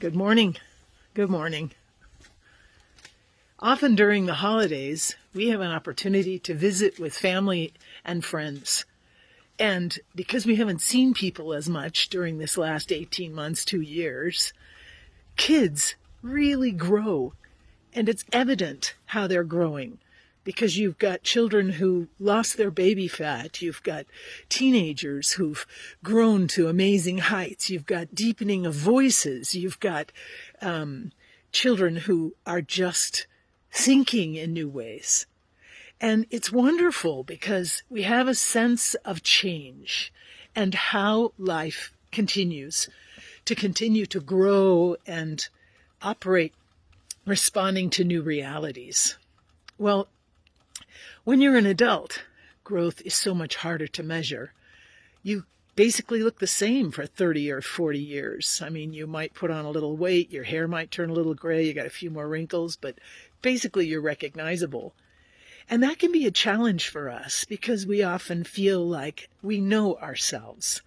Good morning. Good morning. Often during the holidays, we have an opportunity to visit with family and friends. And because we haven't seen people as much during this last 18 months, 2 years, kids really grow. And it's evident how they're growing because you've got children who lost their baby fat. You've got teenagers who've grown to amazing heights. You've got deepening of voices. You've got children who are just thinking in new ways. And it's wonderful because we have a sense of change and how life continues to grow and operate, responding to new realities. Well, when you're an adult, growth is so much harder to measure. You basically look the same for 30 or 40 years. I mean, you might put on a little weight, your hair might turn a little gray, you got a few more wrinkles, but basically you're recognizable. And that can be a challenge for us because we often feel like we know ourselves.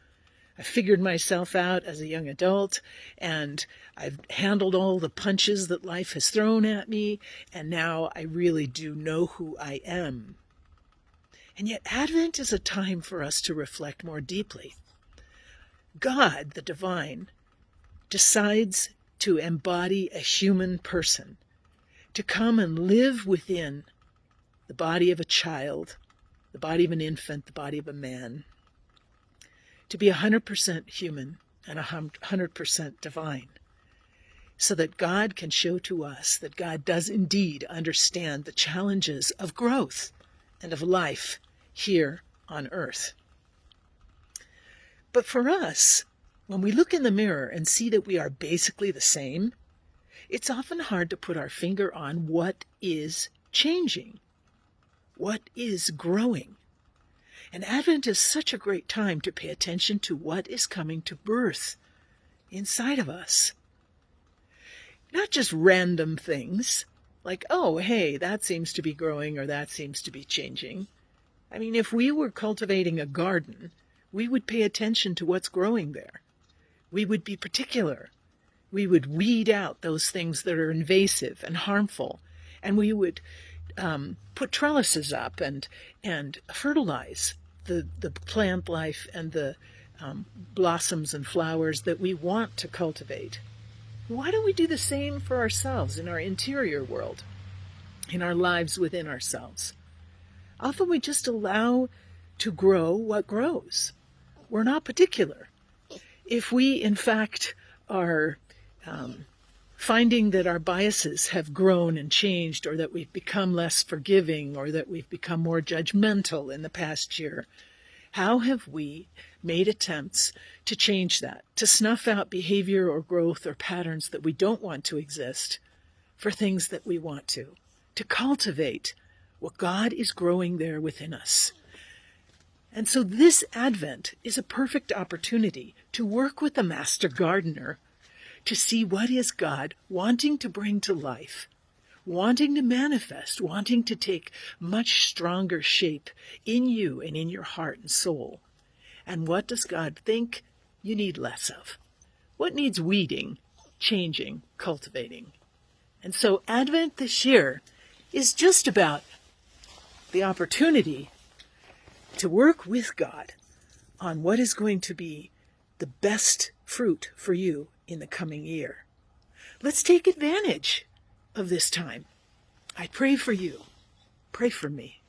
I figured myself out as a young adult, and I've handled all the punches that life has thrown at me, and now I really do know who I am. And yet Advent is a time for us to reflect more deeply. God, the divine, decides to embody a human person, to come and live within the body of a child, the body of an infant, the body of a man, to be 100% human and 100% divine, so that God can show to us that God does indeed understand the challenges of growth and of life here on earth. But for us, when we look in the mirror and see that we are basically the same, it's often hard to put our finger on what is changing, what is growing. And Advent is such a great time to pay attention to what is coming to birth inside of us. Not just random things like, oh, hey, that seems to be growing or that seems to be changing. I mean, if we were cultivating a garden, we would pay attention to what's growing there. We would be particular. We would weed out those things that are invasive and harmful, and we would put trellises up and fertilize the plant life and the blossoms and flowers that we want to cultivate. Why don't we do the same for ourselves in our interior world, in our lives within ourselves? Often we just allow to grow what grows. We're not particular. If we, in fact, are finding that our biases have grown and changed, or that we've become less forgiving, or that we've become more judgmental in the past year, how have we made attempts to change that, to snuff out behavior or growth or patterns that we don't want to exist for things that we want to cultivate what God is growing there within us? And so this Advent is a perfect opportunity to work with the Master Gardener to see what is God wanting to bring to life, wanting to manifest, wanting to take much stronger shape in you and in your heart and soul. And what does God think you need less of? What needs weeding, changing, cultivating? And so Advent this year is just about the opportunity to work with God on what is going to be the best fruit for you in the coming year. Let's take advantage of this time. I pray for you. Pray for me.